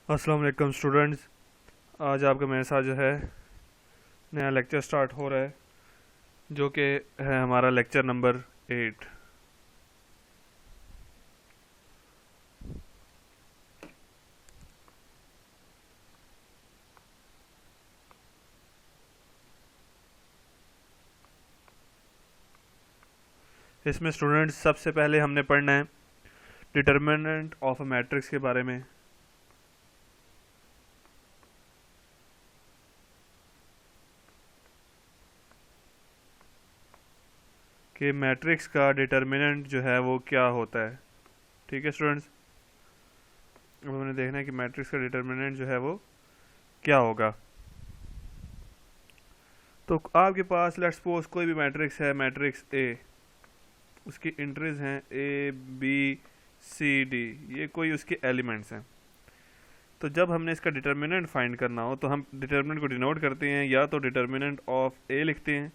अस्सलाम वालेकुम स्टूडेंट्स। आज आपका मेरे साथ जो है नया लेक्चर स्टार्ट हो रहा है, जो कि है हमारा लेक्चर नंबर 8। इसमें स्टूडेंट्स सबसे पहले हमने पढ़ना है डिटर्मिनेंट ऑफ अ मैट्रिक्स के बारे में, कि मैट्रिक्स का डिटर्मिनेंट जो है वो क्या होता है। ठीक है स्टूडेंट्स, अब हमने देखना है कि मैट्रिक्स का डिटर्मिनेंट जो है वो क्या होगा। तो आपके पास लेट्स सपोज कोई भी मैट्रिक्स है, मैट्रिक्स ए, उसकी इंट्रीज हैं ए बी सी डी, ये कोई उसके एलिमेंट्स हैं। तो जब हमने इसका डिटर्मिनेंट फाइंड करना हो तो हम डिटर्मिनेंट को डिनोट करते हैं, या तो डिटर्मिनेंट ऑफ ए लिखते हैं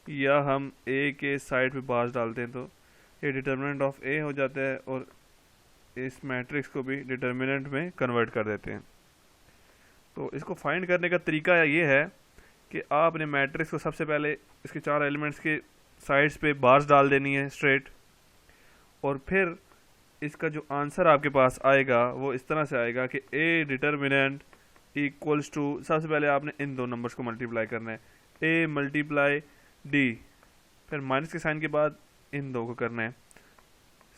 या हम ए के साइड पे बार्स डालते हैं, तो ये डिटर्मिनेंट ऑफ ए हो जाता है और इस मैट्रिक्स को भी डिटर्मिनेंट में कन्वर्ट कर देते हैं। तो इसको फाइंड करने का तरीका ये है कि आपने मैट्रिक्स को सबसे पहले इसके चार एलिमेंट्स के साइड्स पे बार्स डाल देनी है स्ट्रेट, और फिर इसका जो आंसर आपके पास आएगा वो इस तरह से आएगा कि ए डिटर्मिनेंट इक्वल्स टू, सबसे पहले आपने इन दो नंबर्स को मल्टीप्लाई करना है, ए मल्टीप्लाई डी, फिर माइनस के साइन के बाद इन दो को करना है,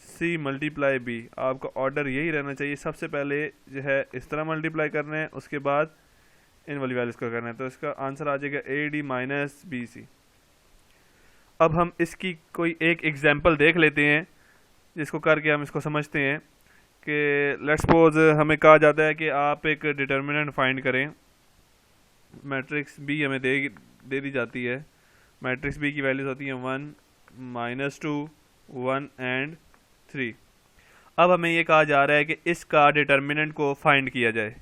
सी मल्टीप्लाई बी। आपका ऑर्डर यही रहना चाहिए, सबसे पहले जो है इस तरह मल्टीप्लाई करना है, उसके बाद इन वाली वैल्यूज को करना है। तो इसका आंसर आ जाएगा A D minus B C. अब हम इसकी कोई एक एग्जाम्पल देख लेते हैं जिसको करके हम इसको समझते हैं कि लेट्स सपोज हमें कहा जाता है कि आप एक डिटर्मिनेंट फाइंड करें। मैट्रिक्स बी हमें दे दी जाती है। मैट्रिक्स बी की वैल्यूज होती हैं 1 -2 1 एंड 3। अब हमें ये कहा जा रहा है कि इसका डिटर्मिनेंट को फाइंड किया जाए।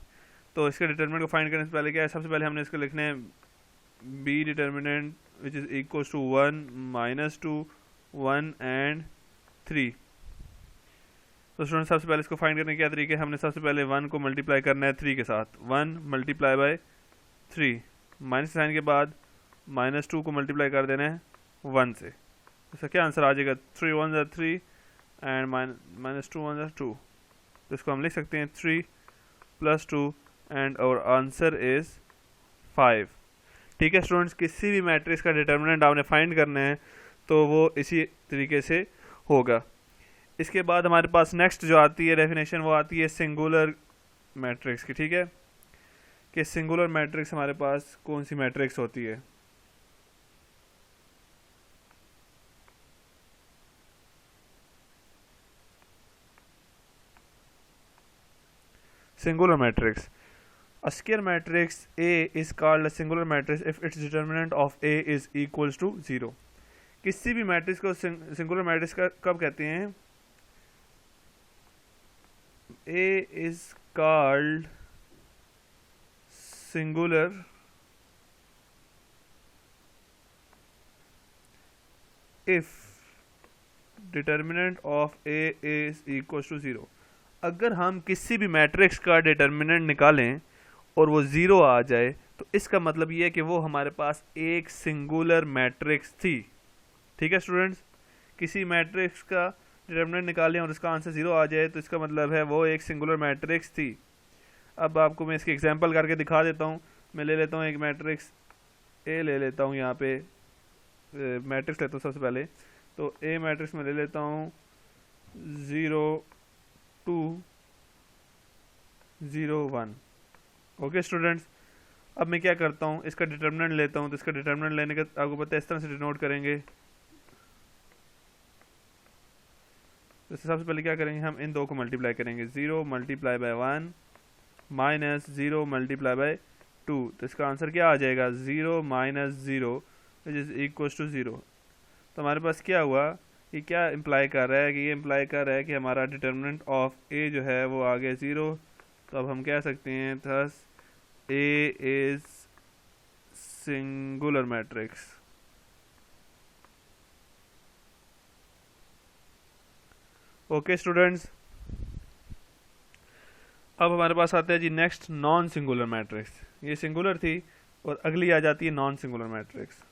तो इसके डिटर्मिनेंट को फाइंड करने से पहले क्या है, सबसे पहले हमने इसको लिखना है B determinant which is equal to 1 -2 1 and 3। तो स्टूडेंट सबसे पहले इसको फाइंड करने के क्या तरीके, हमने सबसे पहले 1 को मल्टीप्लाई करना है 3 के साथ, 1 मल्टीप्लाई बाय 3, माइनस साइन के बाद -2 को मल्टीप्लाई कर देना है 1 से। इसका क्या आंसर आ जाएगा, 3 1 ज़ा 3 एंड -2 1 ज़ा 2। तो इसको हम लिख सकते हैं 3 + 2 एंड आवर आंसर इज़ 5। ठीक है स्टूडेंट्स, किसी भी मैट्रिक्स का डिटर्मिनेंट आपने फाइंड करना है तो वो इसी तरीके से होगा। इसके बाद हमारे पास नेक्स्ट जो आती है डेफिनेशन, वो आती है सिंगुलर मैट्रिक्स की। ठीक है, कि सिंगुलर मैट्रिक्स हमारे पास कौन सी मैट्रिक्स होती है। Singular matrix, a square matrix A is called a singular matrix if its determinant of A is equals to 0। किसी भी मैट्रिक्स को सिंगुलर मैट्रिक्स का कब कहते हैं, A is called singular if determinant of A is equals to 0। अगर हम किसी भी मैट्रिक्स का डिटर्मिनेंट निकालें और वो ज़ीरो आ जाए तो इसका मतलब ये है कि वो हमारे पास एक सिंगुलर मैट्रिक्स थी। ठीक है स्टूडेंट्स, किसी मैट्रिक्स का डिटर्मिनेंट निकालें और उसका आंसर ज़ीरो आ जाए तो इसका मतलब है वो एक सिंगुलर मैट्रिक्स थी। अब आपको मैं इसकी एग्जांपल करके दिखा देता हूँ। मैं ले लेता हूँ एक मैट्रिक्स ए ले लेता हूँ, यहाँ पे मैट्रिक्स लेता हूँ सबसे पहले। तो ए मैट्रिक्स में ले लेता हूँ 0 2 0 1। ओके स्टूडेंट्स, अब मैं क्या करता हूँ, इसका डिटर्मिनेंट लेता हूँ। तो इसका डिटर्मिनेंट लेने का आपको पता है इस तरह से डिनोट करेंगे। तो सबसे पहले क्या करेंगे, हम इन दो को मल्टीप्लाई करेंगे, 0 multiply by 1 minus 0 multiply by 2। तो इसका आंसर क्या आ जाएगा, 0 minus 0 which is equal to 0। तो हमारे पास क्या हुआ, ये क्या इम्प्लाई कर रहा है कि ये इम्प्लाई कर रहा है कि हमारा डिटर्मिनेंट ऑफ ए जो है वो आ गया 0। तो अब हम कह सकते हैं thus A is singular matrix. Okay students, अब हमारे पास आता है जी नेक्स्ट नॉन सिंगुलर मैट्रिक्स। ये सिंगुलर थी और अगली आ जाती है non singular matrix.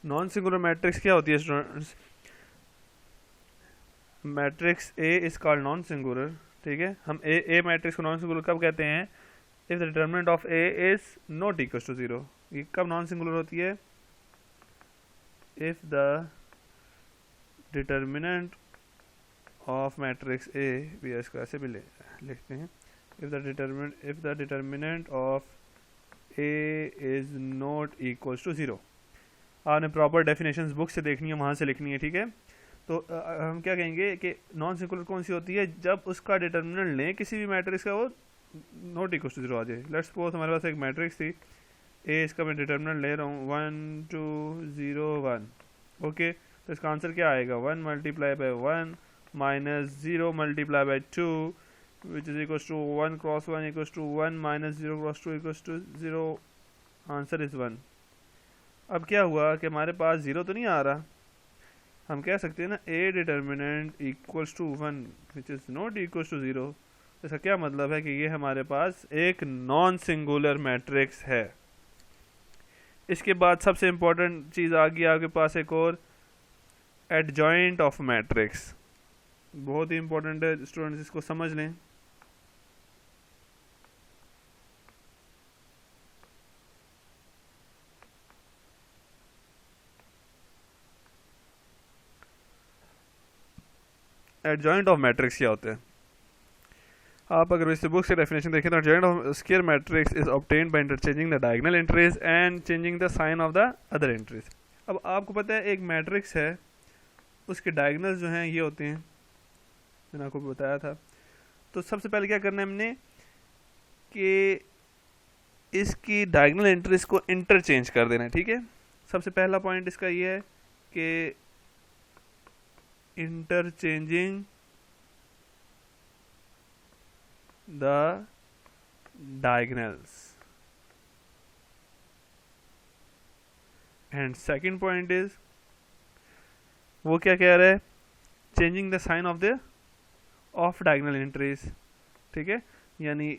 Non singular matrix क्या होती है students? Matrix A is called non singular, ठीक है। हम ए मैट्रिक्स को नॉन सिंगुलर कब कहते हैं? If the determinant of A is not equal to zero. ये कब नॉन सिंगुलर होती है? If the determinant of matrix A, भी इसको ऐसे भी लिखते हैं, if the determinant of A is not equal to zero. आपने प्रॉपर डेफिनेशंस बुक से देखनी है, वहाँ से लिखनी है, ठीक है। तो हम क्या कहेंगे कि नॉन सिंगुलर कौन सी होती है? जब उसका डिटर्मिनेंट लें किसी भी मैट्रिक्स का, वो नॉट इक्वल टू जीरो आ जाए। लेट्स सपोज हमारे पास एक मैट्रिक्स थी ए, इसका मैं डिटर्मिनेंट ले रहा हूँ 1 2 0 1, ओके। तो इसका आंसर क्या आएगा? 1 multiply by 1 minus 0 multiply by 2 which is equal to 1 cross 1 equal to 1 minus 0 cross 2 equal to 0। Answer is 1। अब क्या हुआ कि हमारे पास जीरो तो नहीं आ रहा, हम कह सकते हैं ना A determinant equals to 1 which is not equals to zero. इसका क्या मतलब है कि ये हमारे पास एक नॉन सिंगुलर मैट्रिक्स है। इसके बाद सबसे इम्पोर्टेंट चीज़ आ गई आपके पास एक और, एडजॉइंट ऑफ मैट्रिक्स। बहुत ही इंपॉर्टेंट है स्टूडेंट्स, इसको समझ लें। एडजॉइंट ऑफ मैट्रिक्स क्या होते हैं? आप अगर इस बुक से डेफिनेशन देखें तो adjoint of square matrix is obtained by interchanging the diagonal entries and changing the sign of the other entries. अब आपको पता है एक मैट्रिक्स है, उसके डायगोनल्स जो हैं ये होते हैं, मैंने आपको बताया था। तो सबसे पहले क्या करना है हमने कि इसकी डायगोनल एंट्रीज को इंटरचेंज कर देना है, ठीक है। सबसे पहला पॉइंट इसका ये है कि interchanging the diagonals, and second point is, वो क्या कह रहा है? Changing the sign of diagonal entries, ठीक है। यानी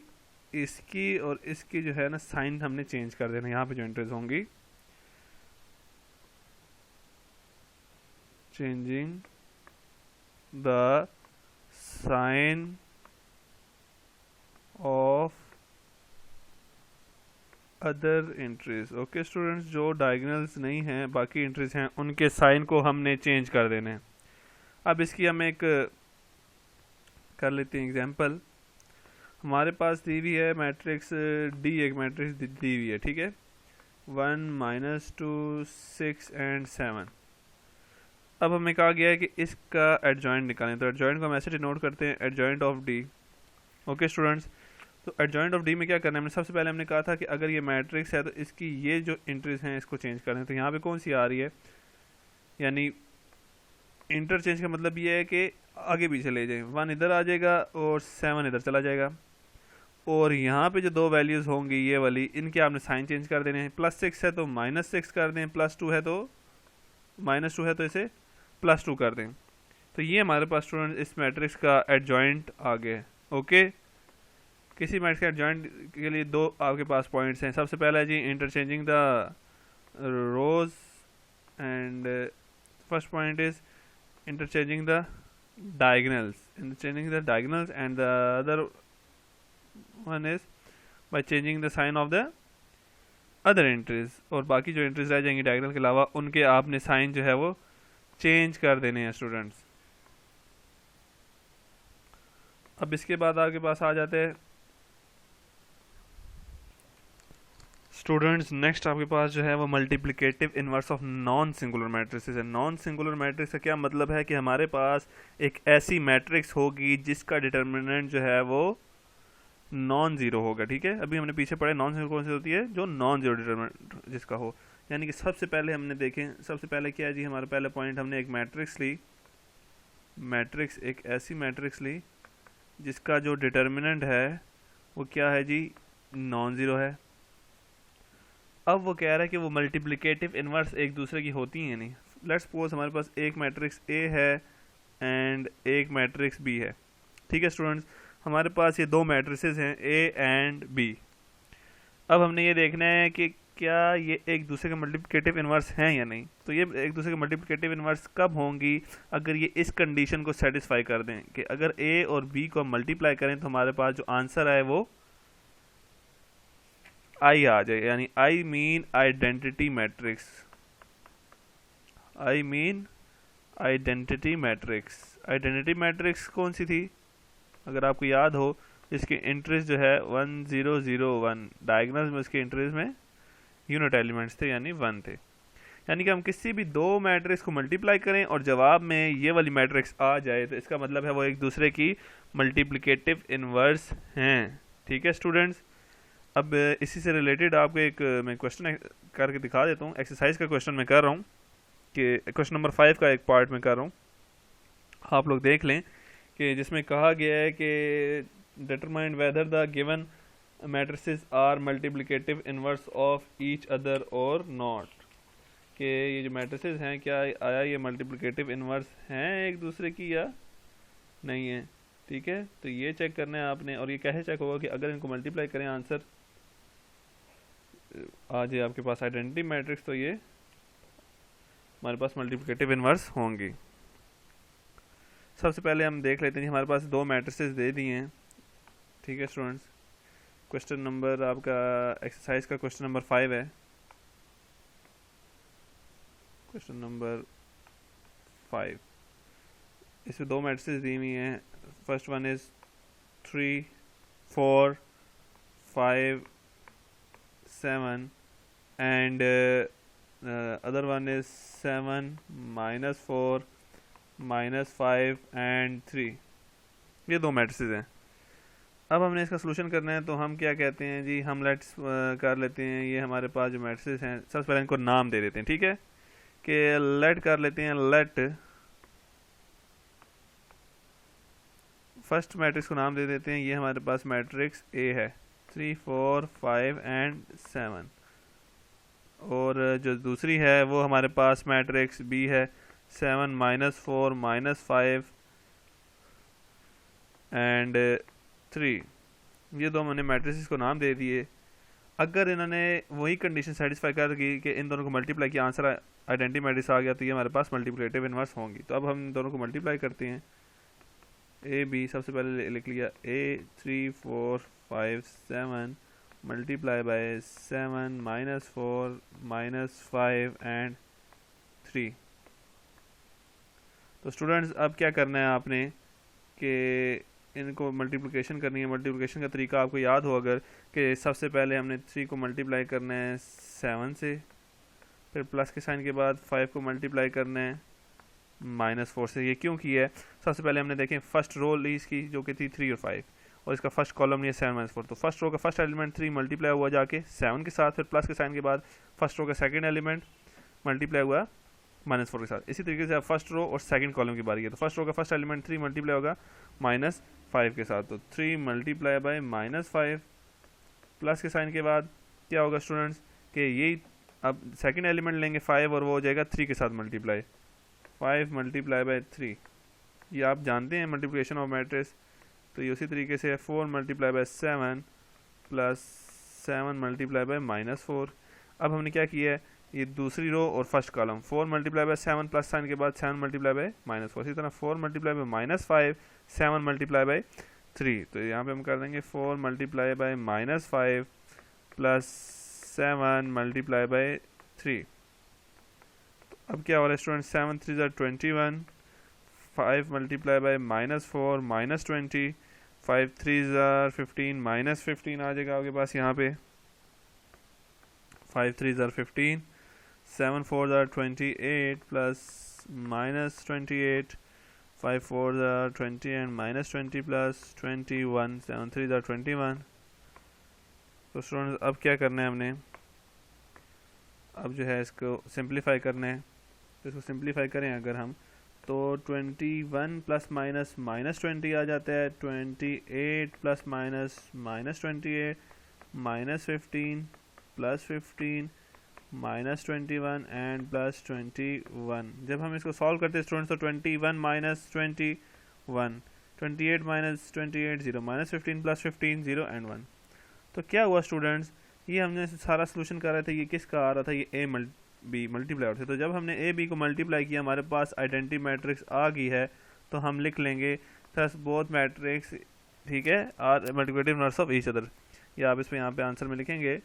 इसकी और इसकी जो है ना साइन हमने चेंज कर देना। यहाँ पे जो एंट्रीज होंगी, changing the sign of other entries, okay students. जो डायगोनल्स नहीं हैं, बाकी एंट्रीज हैं, उनके साइन को हमने चेंज कर देने हैं। अब इसकी हम एक कर लेते हैं एग्जांपल। हमारे पास दी हुई है मैट्रिक्स डी, एक मैट्रिक्स दी हुई है, ठीक है। 1 -2 6 एंड 7। अब हमें कहा गया है कि इसका एडजॉइंट निकालें, तो एडजॉइंट को हम ऐसे डिनोट करते हैं, adjoint of D, okay students. तो एडजॉइंट ऑफ डी में क्या करना है? हमने सबसे पहले हमने कहा था कि अगर ये मैट्रिक्स है तो इसकी ये जो एंट्रीज हैं इसको चेंज करें। तो यहाँ पे कौन सी आ रही है? यानी इंटरचेंज का मतलब ये है कि आगे पीछे ले जाएं, 1 इधर आ जाएगा और 7 इधर चला जाएगा। और यहाँ पे जो दो वैल्यूज़ होंगी ये वाली, इनके आपने साइन चेंज कर देने हैं। +6 है तो -6 कर दें, +2 है तो -2 है तो इसे +2 कर दें। तो ये हमारे पास स्टूडेंट इस मैट्रिक्स का एडजॉइंट आ गया, ओके। किसी मैट्रिक्स के एडजॉइंट के लिए दो आपके पास पॉइंट्स हैं। सबसे पहला है जी interchanging the rows, and first point is interchanging the diagonals, and the other one is by changing the sign of the other entries। और बाकी जो एंट्रीज रह जाएंगी डायगोनल के अलावा, उनके आपने साइन जो है वो चेंज कर देने हैं स्टूडेंट्स। अब इसके बाद आपके पास आ जाते हैं स्टूडेंट्स, नेक्स्ट आपके पास जो है वो multiplicative inverse of non singular matrix है। नॉन सिंगुलर मैट्रिक्स का क्या मतलब है कि हमारे पास एक ऐसी मैट्रिक्स होगी जिसका डिटर्मिनेंट जो है वो नॉन जीरो होगा, ठीक है। अभी हमने पीछे पढ़े नॉन सिंगुलर कौन सी होती है? जो नॉन जीरो डिटर्मिनेंट जिसका हो। यानी कि सबसे पहले हमने देखें, सबसे पहले क्या है जी, हमारा पहला पॉइंट, हमने एक मैट्रिक्स ली, मैट्रिक्स एक ऐसी मैट्रिक्स ली जिसका जो डिटर्मिनेंट है वो क्या है जी? नॉन ज़ीरो है। अब वो कह रहा है कि वो मल्टीप्लिकेटिव इन्वर्स एक दूसरे की होती हैं नहीं। लेट्स सपोज हमारे पास एक मैट्रिक्स ए है एंड एक मैट्रिक्स बी है। ठीक है स्टूडेंट्स, हमारे पास ये दो मैट्रिसेस हैं ए एंड बी। अब हमने ये देखना है कि क्या ये एक दूसरे के मल्टीप्लिकेटिव इन्वर्स हैं या नहीं। तो ये एक दूसरे के मल्टीप्लिकेटिव इन्वर्स कब होंगी, अगर ये इस कंडीशन को सेटिस्फाई कर दें कि अगर ए और बी को मल्टीप्लाई करें तो हमारे पास जो आंसर है वो आई आ जाए, यानी I mean identity matrix. I mean identity matrix. Identity matrix कौन सी थी, अगर आपको याद हो, इसके इंटरेस्ट जो है 1001, डायगोनल में उसके इंटरेस्ट में यूनिट एलिमेंट्स थे यानी 1 थे। यानी कि हम किसी भी दो मैट्रिक्स को मल्टीप्लाई करें और जवाब में ये वाली मैट्रिक्स आ जाए तो इसका मतलब है वो एक दूसरे की मल्टीप्लिकेटिव इन्वर्स हैं। ठीक है स्टूडेंट्स, अब इसी से रिलेटेड आपको एक मैं क्वेश्चन करके दिखा देता हूँ। एक्सरसाइज का क्वेश्चन मैं कर रहा हूँ कि क्वेश्चन नंबर 5 का एक पार्ट में कर रहा हूँ, आप लोग देख लें कि जिसमें कहा गया है कि determine whether the given matrices are multiplicative inverse of each other और नॉट। कि ये जो मैट्रिसेस हैं क्या आया ये मल्टीप्लिकेटिव इन्वर्स हैं एक दूसरे की या नहीं है। ठीक है, तो ये चेक करना है आपने, और ये कैसे चेक होगा कि अगर इनको मल्टीप्लाई करें आंसर आ जाए आपके पास आइडेंटिटी मैट्रिक्स तो ये हमारे पास मल्टीप्लिकेटिव इन्वर्स होंगी। सबसे पहले हम देख लेते हैं, हमारे पास दो मैट्रिसेस दे दिए हैं। ठीक है स्टूडेंट्स, क्वेश्चन नंबर आपका एक्सरसाइज का क्वेश्चन नंबर 5 है। क्वेश्चन नंबर 5, इसमें दो मैट्रिसेस दी हुई हैं। First one is 3 4 5 7 and other one is 7 -4 -5 and 3। ये दो मैट्रिसेस हैं। अब हमने इसका सोल्यूशन करना है तो हम क्या कहते हैं जी, हम लेट्स कर लेते हैं ये हमारे पास जो मैट्रिसेस हैं सबसे पहले इनको नाम दे देते हैं। ठीक है, कि लेट कर लेते हैं, लेट फर्स्ट मैट्रिक्स को नाम दे देते हैं, ये हमारे पास मैट्रिक्स ए है 3 4 5 एंड 7, और जो दूसरी है वो हमारे पास मैट्रिक्स बी है 7 -4 -5 एंड 3। ये दो मैंने मैट्रिसेस को नाम दे दिए। अगर इन्होंने वही कंडीशन सेटिस्फाई कर दी कि इन दोनों को मल्टीप्लाई किया आंसर आइडेंटिटी मैट्रिक्स आ गया तो ये हमारे पास मल्टीप्लिकेटिव इन्वर्स होंगी। तो अब हम इन दोनों को मल्टीप्लाई करते हैं। ए बी सबसे पहले लिख लिया, ए 3 4 5 7 मल्टीप्लाई बाय 7 -4 -5 एंड 3। तो स्टूडेंट्स अब क्या करना है आपने कि इनको मल्टीप्लिकेशन करनी है। मल्टीप्लिकेशन का तरीका आपको याद हो अगर, कि सबसे पहले हमने 3 को मल्टीप्लाई करना है 7 से, फिर प्लस के साइन के बाद 5 को मल्टीप्लाई करना है -4 से। ये क्यों किया है, सबसे पहले हमने देखें फर्स्ट रो ली इसकी जो कि थी 3 और 5, और इसका फर्स्ट कॉलम लिया 7 -4। तो फर्स्ट रो का फर्स्ट एलिमेंट 3 मल्टीप्लाई हुआ जाके 7 के साथ, फिर प्लस के साइन के बाद फर्स्ट रो का सेकंड एलिमेंट मल्टीप्लाई हुआ -4 के साथ। इसी तरीके से अब फर्स्ट रो और सेकंड कॉलम की बारी है, तो फर्स्ट रो का फर्स्ट एलिमेंट 3 मल्टीप्लाई होगा -5 के साथ, तो 3 मल्टीप्लाई बाय -5 प्लस के साइन के बाद क्या होगा स्टूडेंट्स कि यही अब सेकंड एलिमेंट लेंगे 5 और वो हो जाएगा 3 के साथ मल्टीप्लाई, 5 मल्टीप्लाई बाय 3। ये आप जानते हैं मल्टीप्लिकेशन ऑफ मैट्रिक्स, तो ये उसी तरीके से 4 multiply by 7 plus 7 multiply by -4। अब हमने क्या किया है, ये दूसरी रो और first column 4 multiply by 7 plus sign के बाद 7 मल्टीप्लाई बाय -4, इसी तरह 4 मल्टीप्लाई बाय -5 7 मल्टीप्लाई बाय 3। तो यहाँ पे हम कर देंगे 4 multiply by -5 plus 7 multiply by 3। तो अब क्या हो रहा है स्टूडेंट, 7 3 ज़ा 21, 5 मल्टीप्लाई बाय -4 -20, 5 3 ज़ा 15 -15 आ जाएगा आपके पास यहाँ पे, 5 3 ज़ा 15, 7 4 ज़ा 28 प्लस -28, 5 4 ज़ा 20 एंड -20 प्लस 21, 7 3 ज़ा 21। तो स्टूडेंट्स अब क्या करना है हमने, अब जो है इसको सिंप्लीफाई करना है। तो इसको सिंप्लीफाई करें अगर हम तो 21 प्लस माइनस -20 आ जाता है, 28 प्लस माइनस -28 -15 +15 -21 एंड +21। जब हम इसको सॉल्व करते हैं स्टूडेंट्स तो 21 - 21 28 - 28 0 -15 +15 0 एंड 1। तो क्या हुआ स्टूडेंट्स, ये हमने सारा सोल्यूशन कर रहे थे, ये किसका आ रहा था, ये ए बी मल्टीप्लाई थे। तो जब हमने ए बी को मल्टीप्लाई किया हमारे पास आइडेंटिटी मैट्रिक्स आ गई है, तो हम लिख लेंगे थस बोथ मैट्रिक्स, ठीक है, are multiplicative inverse of each other. या आप इसमें यहाँ पे आंसर में लिखेंगे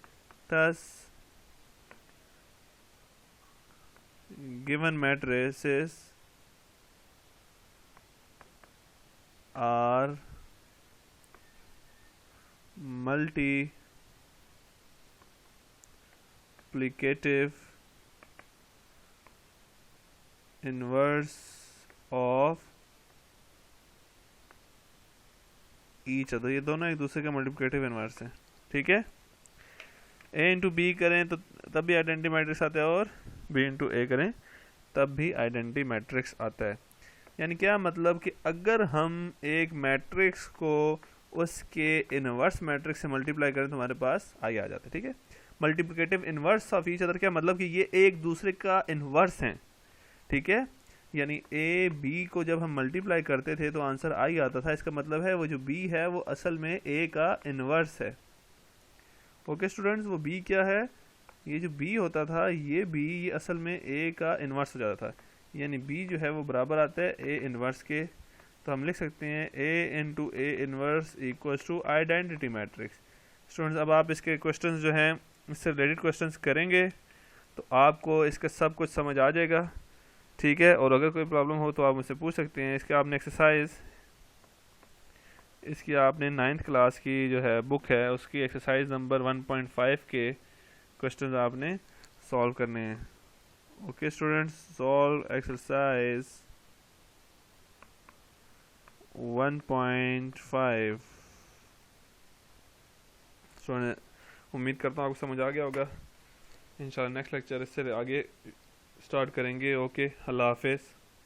thus given matrices are multiplicative inverse of each other. ये दोनों एक दूसरे का मल्टीप्लिकेटिव इनवर्स है, ठीक है। ए इंटू बी करें तो तब भी आइडेंटिटी मैट्रिक्स आता है, और बी इंटू ए करें तब भी आइडेंटिटी मैट्रिक्स आता है। यानी क्या मतलब कि अगर हम एक मैट्रिक्स को उसके इनवर्स मैट्रिक्स से मल्टीप्लाई करें तो हमारे पास आई आ जाता है, ठीक है। Multiplicative inverse of each other क्या मतलब कि ये एक दूसरे का इनवर्स हैं, ठीक है। यानी ए बी को जब हम मल्टीप्लाई करते थे तो आंसर आई आता था, इसका मतलब है वो जो बी है वो असल में ए का इनवर्स है। ओके स्टूडेंट्स, वो बी क्या है, ये जो बी होता था ये बी ये असल में ए का इनवर्स हो जाता था, यानी बी जो है वो बराबर आता है ए इनवर्स के। तो हम लिख सकते हैं A into A inverse equals to identity matrix. Students अब आप इसके क्वेश्चंस जो हैं इससे रिलेटेड क्वेश्चंस करेंगे तो आपको इसका सब कुछ समझ आ जाएगा, ठीक है। और अगर कोई प्रॉब्लम हो तो आप मुझसे पूछ सकते हैं। इसके आपने एक्सरसाइज, इसकी आपने 9th क्लास की जो है बुक है उसकी एक्सरसाइज नंबर 1.5 के क्वेश्चंस आपने सॉल्व करने हैं। Okay students, solve exercise 1.5। Student उम्मीद करता हूँ आपको समझ आ गया होगा। इंशाल्लाह नेक्स्ट लेक्चर इससे आगे स्टार्ट करेंगे। ओके, अल्लाह हाफिज़।